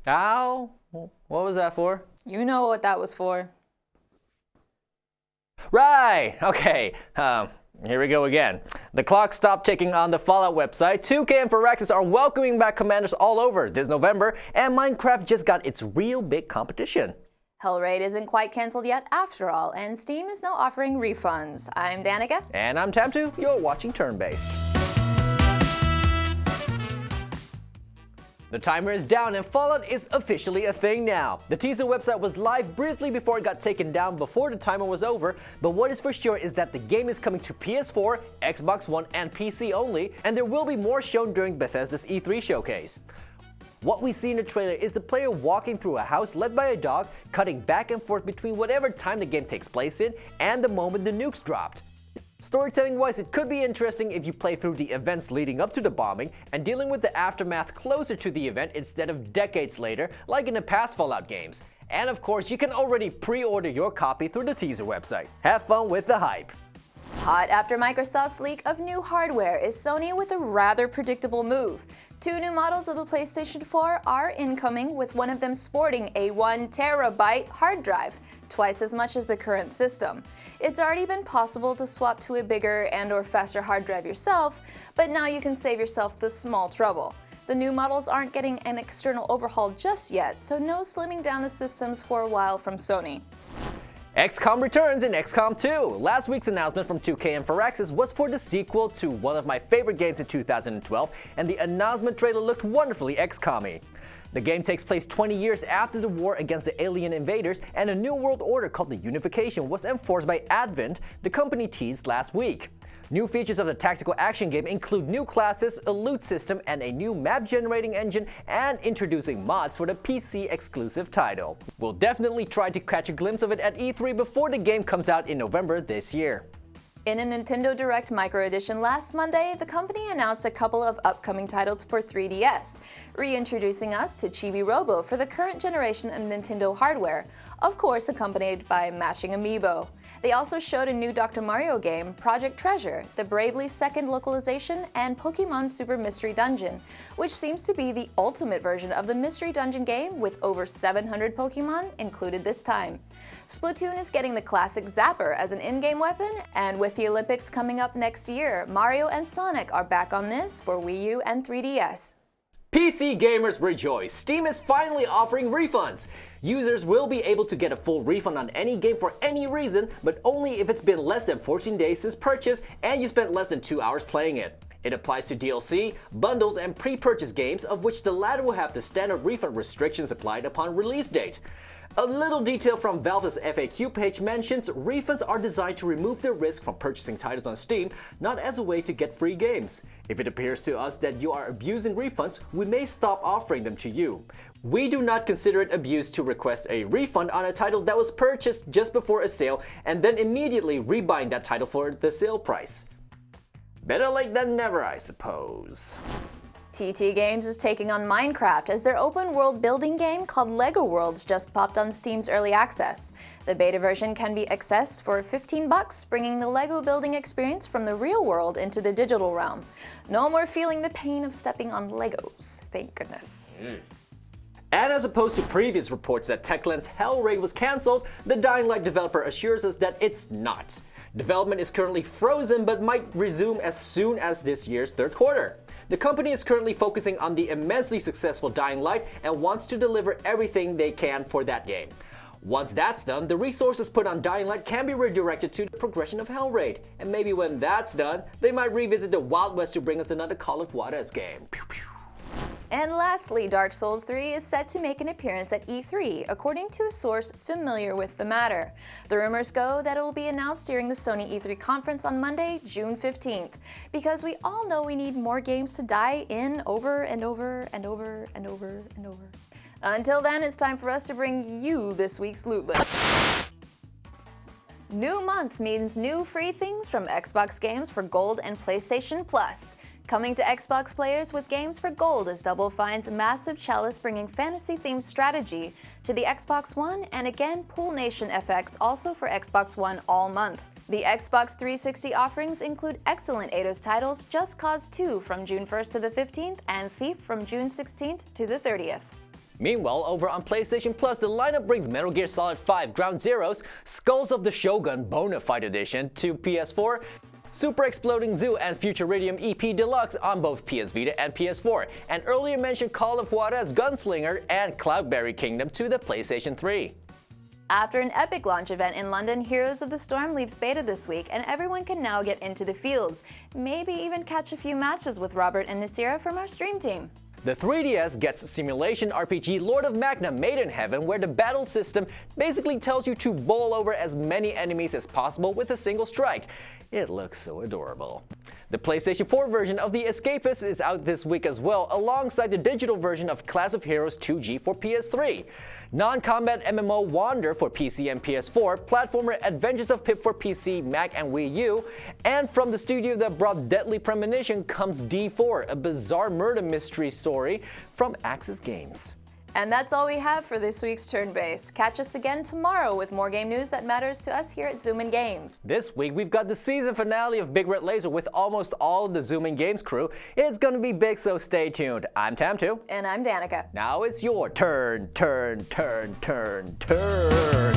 Ow? What was that for? You know what that was for. Right! Okay. Here we go again. The clock stopped ticking on the Fallout website. 2K and Firaxis are welcoming back commanders all over this November, and Minecraft just got its real big competition. Hellraid isn't quite cancelled yet after all, and Steam is now offering refunds. I'm Danica. And I'm Tamtu. You're watching Turn-Based. The timer is down and Fallout is officially a thing now. The teaser website was live briefly before it got taken down before the timer was over, but what is for sure is that the game is coming to PS4, Xbox One, and PC only, and there will be more shown during Bethesda's E3 showcase. What we see in the trailer is the player walking through a house led by a dog, cutting back and forth between whatever time the game takes place in and the moment the nukes dropped. Storytelling-wise, it could be interesting if you play through the events leading up to the bombing and dealing with the aftermath closer to the event instead of decades later, like in the past Fallout games. And of course, you can already pre-order your copy through the teaser website. Have fun with the hype! Hot after Microsoft's leak of new hardware is Sony with a rather predictable move. Two new models of the PlayStation 4 are incoming, with one of them sporting a 1 terabyte hard drive, twice as much as the current system. It's already been possible to swap to a bigger and/or faster hard drive yourself, but now you can save yourself the small trouble. The new models aren't getting an external overhaul just yet, so no slimming down the systems for a while from Sony. XCOM returns in XCOM 2. Last week's announcement from 2K and Firaxis was for the sequel to one of my favorite games in 2012, and the announcement trailer looked wonderfully XCOM-y. The game takes place 20 years after the war against the alien invaders, and a new world order called the Unification was enforced by Advent, the company teased last week. New features of the tactical action game include new classes, a loot system, and a new map-generating engine, and introducing mods for the PC-exclusive title. We'll definitely try to catch a glimpse of it at E3 before the game comes out in November this year. In a Nintendo Direct Micro Edition last Monday, the company announced a couple of upcoming titles for 3DS, reintroducing us to Chibi Robo for the current generation of Nintendo hardware, of course accompanied by matching amiibo. They also showed a new Dr. Mario game, Project Treasure, the Bravely Second localization, and Pokemon Super Mystery Dungeon, which seems to be the ultimate version of the Mystery Dungeon game with over 700 Pokemon included this time. Splatoon is getting the classic Zapper as an in-game weapon, and with the Olympics coming up next year, Mario and Sonic are back on this for Wii U and 3DS. PC gamers rejoice! Steam is finally offering refunds! Users will be able to get a full refund on any game for any reason, but only if it's been less than 14 days since purchase and you spent less than 2 hours playing it. It applies to DLC, bundles, and pre-purchase games, of which the latter will have the standard refund restrictions applied upon release date. A little detail from Valve's FAQ page mentions refunds are designed to remove the risk from purchasing titles on Steam, not as a way to get free games. If it appears to us that you are abusing refunds, we may stop offering them to you. We do not consider it abuse to request a refund on a title that was purchased just before a sale and then immediately rebuying that title for the sale price. Better late than never, I suppose. TT Games is taking on Minecraft as their open-world building game called LEGO Worlds just popped on Steam's Early Access. The beta version can be accessed for $15, bringing the LEGO building experience from the real world into the digital realm. No more feeling the pain of stepping on Legos, thank goodness. And as opposed to previous reports that Techland's Hellraid was cancelled, the Dying Light developer assures us that it's not. Development is currently frozen but might resume as soon as this year's third quarter. The company is currently focusing on the immensely successful Dying Light and wants to deliver everything they can for that game. Once that's done, the resources put on Dying Light can be redirected to the progression of Hellraid, and maybe when that's done, they might revisit the Wild West to bring us another Call of Juarez game. Pew, pew. And lastly, Dark Souls 3 is set to make an appearance at E3, according to a source familiar with the matter. The rumors go that it will be announced during the Sony E3 conference on Monday, June 15th, because we all know we need more games to die in over and over and over and over and over. Until then, it's time for us to bring you this week's loot list. New month means new free things from Xbox games for Gold and PlayStation Plus. Coming to Xbox players with games for Gold is Double Fine's Massive Chalice, bringing fantasy-themed strategy to the Xbox One, and again Pool Nation FX also for Xbox One all month. The Xbox 360 offerings include excellent Eidos titles Just Cause 2 from June 1st to the 15th and Thief from June 16th to the 30th. Meanwhile, over on PlayStation Plus, the lineup brings Metal Gear Solid 5 Ground Zeroes, Skulls of the Shogun Bonafide Edition to PS4, Super Exploding Zoo and Futuridium EP Deluxe on both PS Vita and PS4, and earlier mentioned Call of Juarez Gunslinger and Cloudberry Kingdom to the PlayStation 3. After an epic launch event in London, Heroes of the Storm leaves beta this week, and everyone can now get into the fields. Maybe even catch a few matches with Robert and Nasira from our stream team. The 3DS gets simulation RPG Lord of Magna Made in Heaven, where the battle system basically tells you to bowl over as many enemies as possible with a single strike. It looks so adorable. The PlayStation 4 version of The Escapist is out this week as well, alongside the digital version of Class of Heroes 2G for PS3. Non-combat MMO Wander for PC and PS4, platformer Adventures of Pip for PC, Mac, and Wii U, and from the studio that brought Deadly Premonition comes D4, a bizarre murder mystery story from Axis Games. And that's all we have for this week's Turn Base. Catch us again tomorrow with more game news that matters to us here at Zoomin Games. This week we've got the season finale of Big Red Laser with almost all of the Zoomin Games crew. It's gonna be big, so stay tuned. I'm Tamtu. And I'm Danica. Now it's your turn, turn, turn, turn, turn.